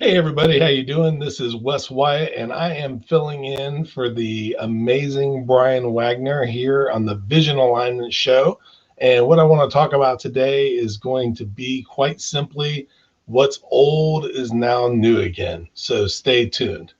Hey everybody, how you doing? This is Wes Wyatt, and I am filling in for the amazing Brian Wagner here on the Vision Alignment Show. And what I want to talk about today is going to be quite simply what's old is now new again. So stay tuned.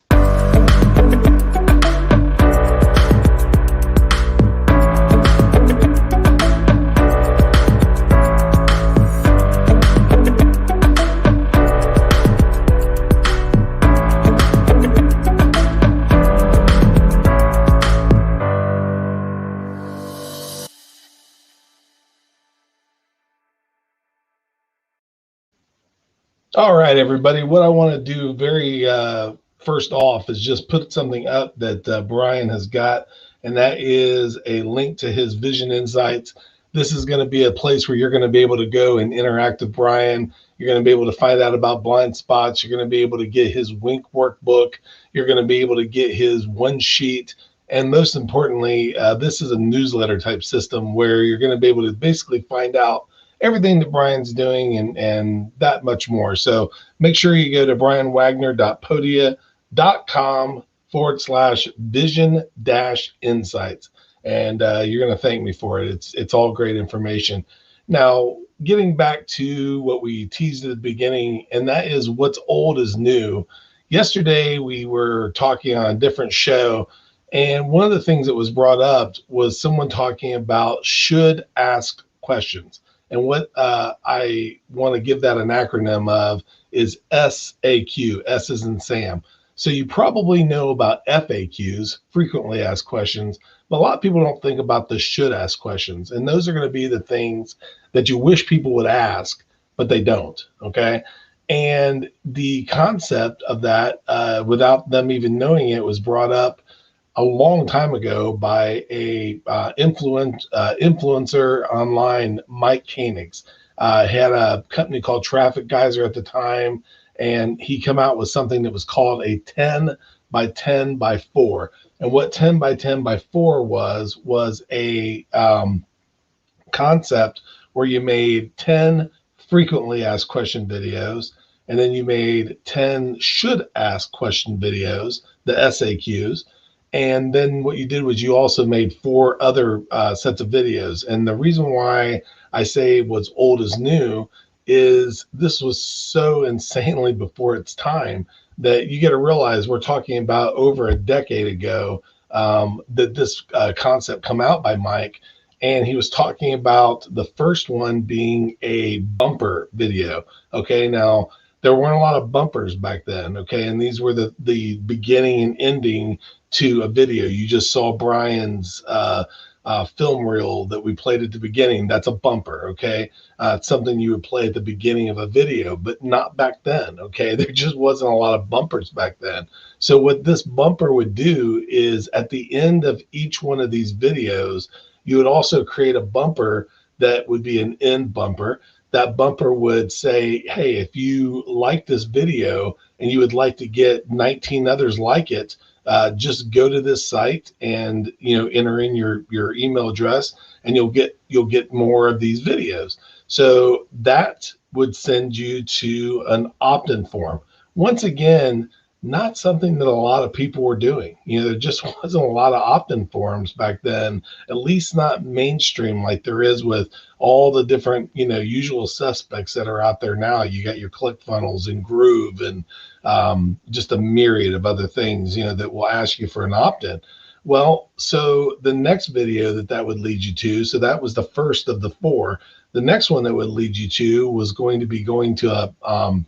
All right, everybody. What I want to do very first off is just put something up that Brian has got, and that is a link to his Vision Insights. This is going to be a place where you're going to be able to go and interact with Brian. You're going to be able to find out about blind spots. You're going to be able to get his Wink workbook. You're going to be able to get his one sheet. And most importantly, this is a newsletter type system where you're going to be able to basically find out everything that Brian's doing and that much more. So make sure you go to brianwagner.podia.com/vision-insights. And you're going to thank me for it. It's all great information. Now, getting back to what we teased at the beginning, and that is what's old is new. Yesterday, we were talking on a different show, and one of the things that was brought up was someone talking about should ask questions. And what I want to give that an acronym of is SAQ, S as in Sam. So you probably know about FAQs, frequently asked questions, but a lot of people don't think about the should ask questions. And those are going to be the things that you wish people would ask, but they don't, okay? And the concept of that, without them even knowing it, was brought up a long time ago by a influencer online, Mike Koenigs. Had a company called Traffic Geyser at the time, and he came out with something that was called a 10 by 10 by 4. And what 10 by 10 by 4 was a concept where you made 10 frequently asked question videos, and then you made 10 should ask question videos, the SAQs. And then what you did was you also made 4 other sets of videos. And the reason why I say what's old is new is this was so insanely before its time that you got to realize we're talking about over a decade ago that this concept come out by Mike. And he was talking about the first one being a bumper video. Okay, now there weren't a lot of bumpers back then. Okay, and these were the beginning and ending to a video. You just saw Brian's film reel that we played at the beginning. That's a bumper, okay? It's something you would play at the beginning of a video, but not back then, okay? There just wasn't a lot of bumpers back then. So what this bumper would do is at the end of each one of these videos, you would also create a bumper that would be an end bumper. That bumper would say, hey, if you like this video and you would like to get 19 others like it, just go to this site and enter in your email address, and you'll get more of these videos. So that would send you to an opt-in form. Once again, not something that a lot of people were doing. There just wasn't a lot of opt-in forms back then, at least not mainstream like there is with all the different, usual suspects that are out there now. You got your ClickFunnels and Groove and just a myriad of other things, that will ask you for an opt-in. Well, so the next video that would lead you to, so that was the first of the 4. The next one that would lead you to was going to be going to a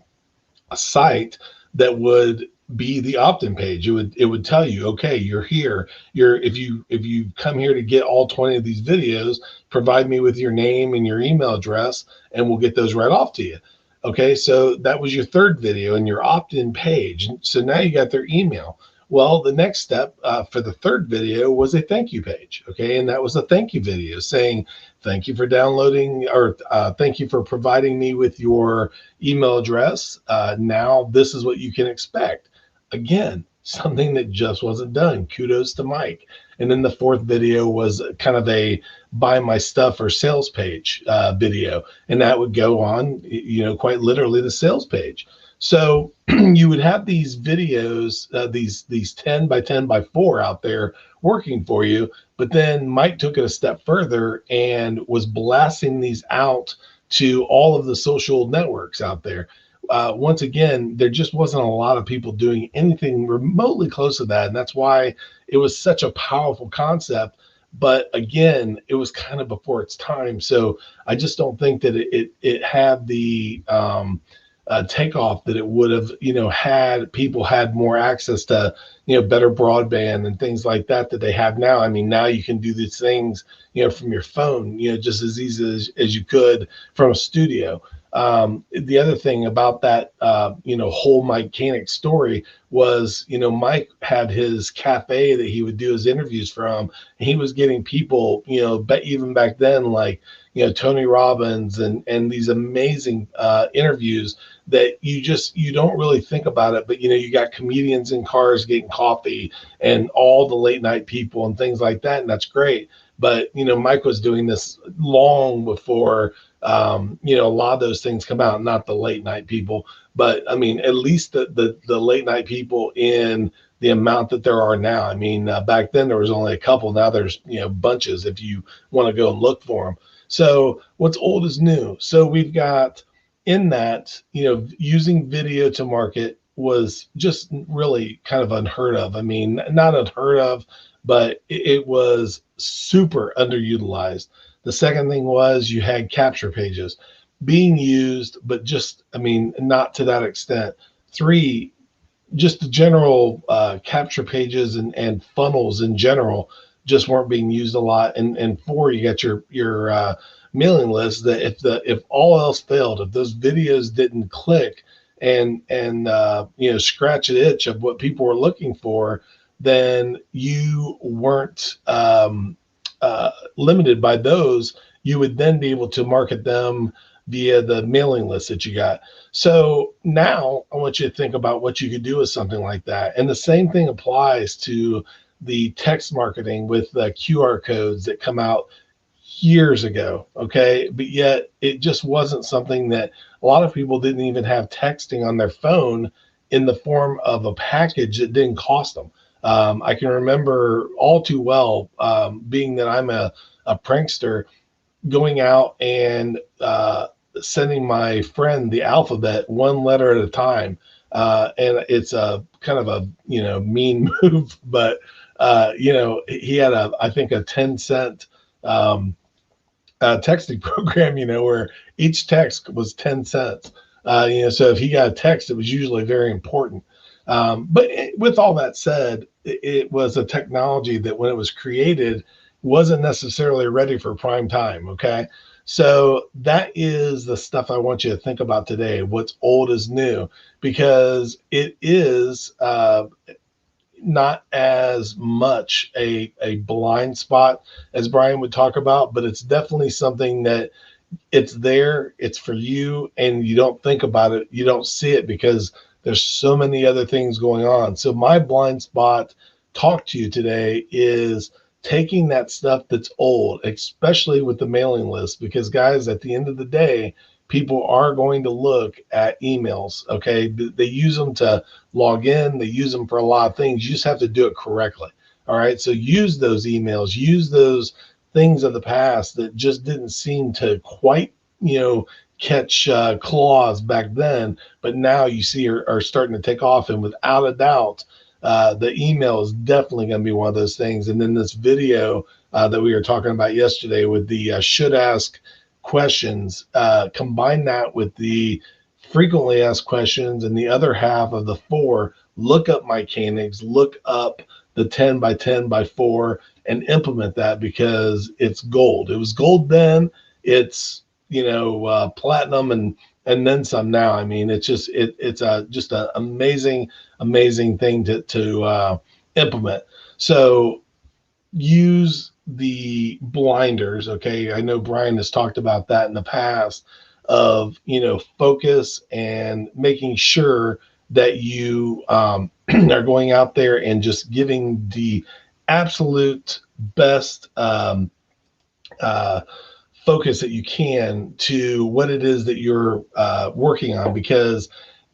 site that would be the opt-in page. It would tell you, okay, you're here. If you come here to get all 20 of these videos, provide me with your name and your email address, and we'll get those right off to you. Okay, so that was your 3rd video and your opt-in page. So now you got their email. Well, the next step for the 3rd video was a thank you page. Okay, and that was a thank you video saying, thank you for downloading, or thank you for providing me with your email address. Now this is what you can expect. Again, something that just wasn't done. Kudos to Mike. And then the 4th video was kind of a buy my stuff or sales page video. And that would go on, quite literally the sales page. So you would have these videos, these 10 by 10 by 4 out there working for you. But then Mike took it a step further and was blasting these out to all of the social networks out there. Once again, there just wasn't a lot of people doing anything remotely close to that. And that's why it was such a powerful concept. But again, it was kind of before its time. So I just don't think that it had the takeoff that it would have, had people had more access to, better broadband and things like that they have now. I mean, now you can do these things, from your phone, just as easy as you could from a studio. The other thing about that, whole Mike Koenig story was, Mike had his cafe that he would do his interviews from, and he was getting people, even back then, like, Tony Robbins and these amazing interviews that you don't really think about it, but you got comedians in cars getting coffee and all the late night people and things like that, and that's great. But Mike was doing this long before a lot of those things come out, not the late night people, but I mean, at least the late night people in the amount that there are now. I mean, back then there was only a couple. Now there's, bunches if you want to go and look for them. So what's old is new. So we've got in that, using video to market was just really kind of unheard of. I mean, not unheard of, but it was super underutilized. The second thing was you had capture pages being used, but just, I mean, not to that extent. Three, just the general capture pages and funnels in general just weren't being used a lot. And four, you got your mailing list that if all else failed, if those videos didn't click and scratch an itch of what people were looking for, then you weren't limited by those. You would then be able to market them via the mailing list that you got. So now I want you to think about what you could do with something like that. And the same thing applies to the text marketing with the QR codes that come out years ago. Okay. But yet it just wasn't something that a lot of people didn't even have texting on their phone in the form of a package that didn't cost them. I can remember all too well, being that I'm a prankster, going out and sending my friend the alphabet one letter at a time. And it's a kind of a, mean move, but, he had I think a 10-cent texting program, where each text was 10 cents. So if he got a text, it was usually very important. But with all that said, it was a technology that when it was created wasn't necessarily ready for prime time. Okay. So that is the stuff I want you to think about today. What's old is new, because it is not as much a blind spot as Brian would talk about, but it's definitely something that it's there, it's for you, and you don't think about it, you don't see it because there's so many other things going on. So my blind spot talk to you today is taking that stuff that's old, especially with the mailing list, because guys, at the end of the day, people are going to look at emails. Okay. They use them to log in. They use them for a lot of things. You just have to do it correctly. All right. So use those emails, use those things of the past that just didn't seem to quite, catch claws back then, but now you see are starting to take off. And without a doubt, the email is definitely going to be one of those things. And then this video that we were talking about yesterday with the should ask questions, combine that with the frequently asked questions, and the other half of the four, look up Mike Koenig's, look up the 10 by 10 by 4 and implement that, because it's gold. It was gold then. It's platinum and then some now. I mean, it's just it's just an amazing thing to implement. So use the blinders. Okay, I know Brian has talked about that in the past, of focus and making sure that you are going out there and just giving the absolute best focus that you can to what it is that you're working on. Because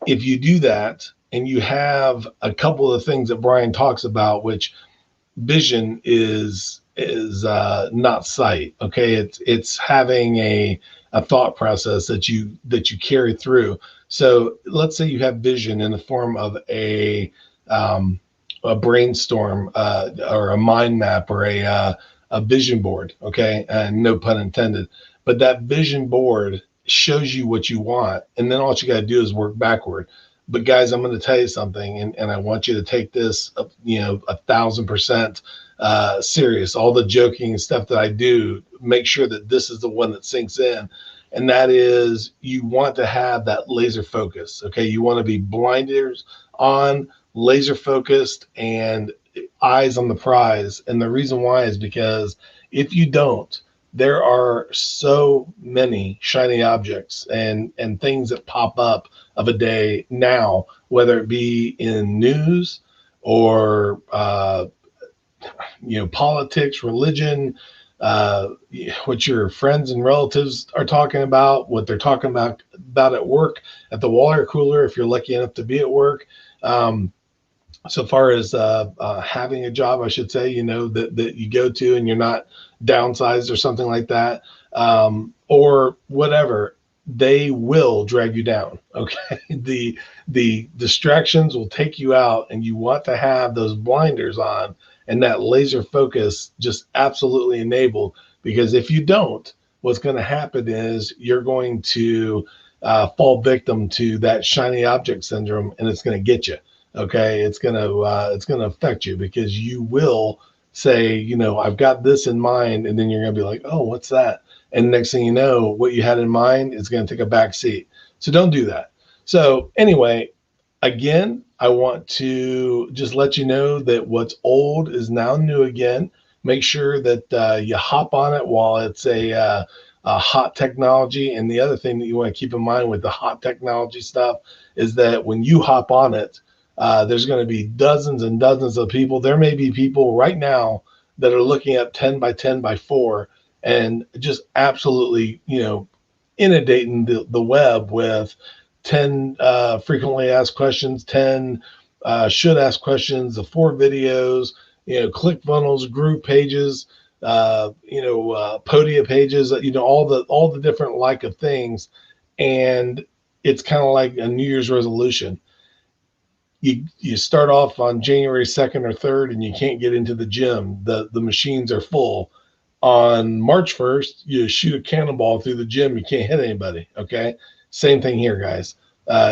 if you do that and you have a couple of things that Brian talks about, which vision is not sight. Okay, it's having a thought process that you carry through. So let's say you have vision in the form of a brainstorm, or a mind map, or a vision board. Okay, no pun intended. But that vision board shows you what you want, and then all you got to do is work backward. But guys, I'm going to tell you something, and I want you to take this, 1,000% serious. All the joking and stuff that I do, make sure that this is the one that sinks in, and that is, you want to have that laser focus. Okay, you want to be blinders on, laser focused, and eyes on the prize. And the reason why is because if you don't, there are so many shiny objects and things that pop up of a day now, whether it be in news or politics, religion, what your friends and relatives are talking about, what they're talking about at work, at the water cooler, if you're lucky enough to be at work. So far as having a job, I should say, that you go to and you're not downsized or something like that, or whatever, they will drag you down. Okay, the distractions will take you out, and you want to have those blinders on and that laser focus just absolutely enabled. Because if you don't, what's going to happen is you're going to fall victim to that shiny object syndrome, and it's going to get you. Okay, it's gonna affect you, because you will say, I've got this in mind, and then you're gonna be like, oh, what's that? And next thing you know, what you had in mind is gonna take a back seat. So don't do that. So anyway, again, I want to just let you know that what's old is now new again. Make sure that you hop on it while it's a hot technology. And the other thing that you want to keep in mind with the hot technology stuff is that when you hop on it, there's going to be dozens and dozens of people. There may be people right now that are looking up 10 by 10 by 4 and just absolutely, inundating the web with 10 frequently asked questions, 10 should ask questions, the 4 videos, click funnels, group pages, Podia pages, all the different like of things. And it's kind of like a New Year's resolution. You start off on January 2nd or 3rd and you can't get into the gym. The machines are full. On March 1st, you shoot a cannonball through the gym. You can't hit anybody. Okay. Same thing here, guys.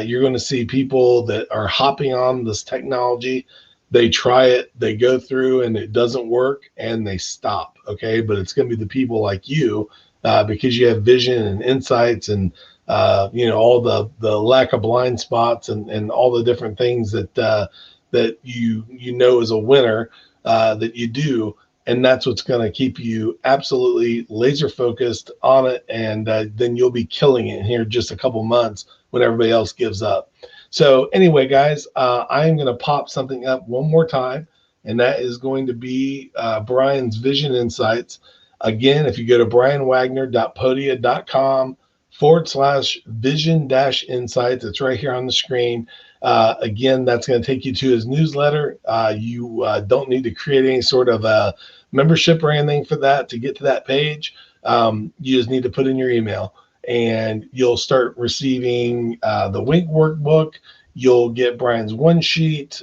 You're going to see people that are hopping on this technology. They try it, they go through and it doesn't work and they stop. Okay. But it's going to be the people like you, because you have vision and insights and all the lack of blind spots and all the different things that you know as a winner, that you do. And that's what's going to keep you absolutely laser focused on it. And then you'll be killing it here in just a couple months when everybody else gives up. So anyway, guys, I am going to pop something up one more time, and that is going to be Brian's Vision Insights. Again, if you go to brianwagner.podia.com/vision-insights, it's right here on the screen. Again, that's going to take you to his newsletter. You don't need to create any sort of a membership or anything for that to get to that page. You just need to put in your email, and you'll start receiving the Wink workbook. You'll get Brian's one sheet.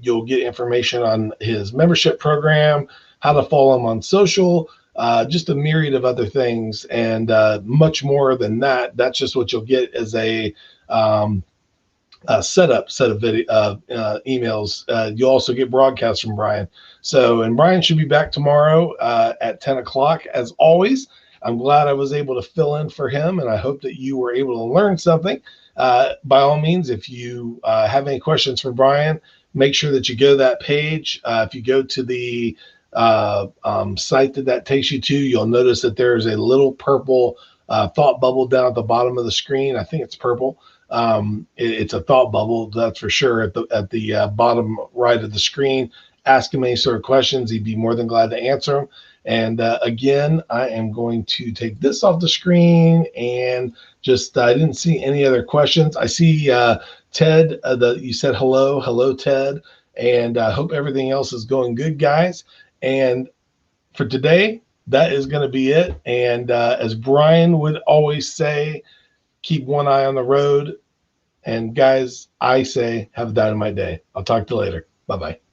You'll get information on his membership program, how to follow him on social, just a myriad of other things, and much more than that. That's just what you'll get as a set of video emails. You'll also get broadcasts from Brian. And Brian should be back tomorrow at 10 o'clock. As always, I'm glad I was able to fill in for him, and I hope that you were able to learn something. By all means, if you have any questions for Brian, make sure that you go to that page. If you go to the site that takes you to, you'll notice that there's a little purple thought bubble down at the bottom of the screen. I think it's purple. It's a thought bubble, that's for sure, at the bottom right of the screen. Ask him any sort of questions. He'd be more than glad to answer them. And again, I am going to take this off the screen and just, I didn't see any other questions. I see Ted, you said hello. Hello, Ted. And I hope everything else is going good, guys. And for today, that is going to be it. And as Brian would always say, keep one eye on the road. And guys, I say, have a dynamite day. I'll talk to you later. Bye-bye.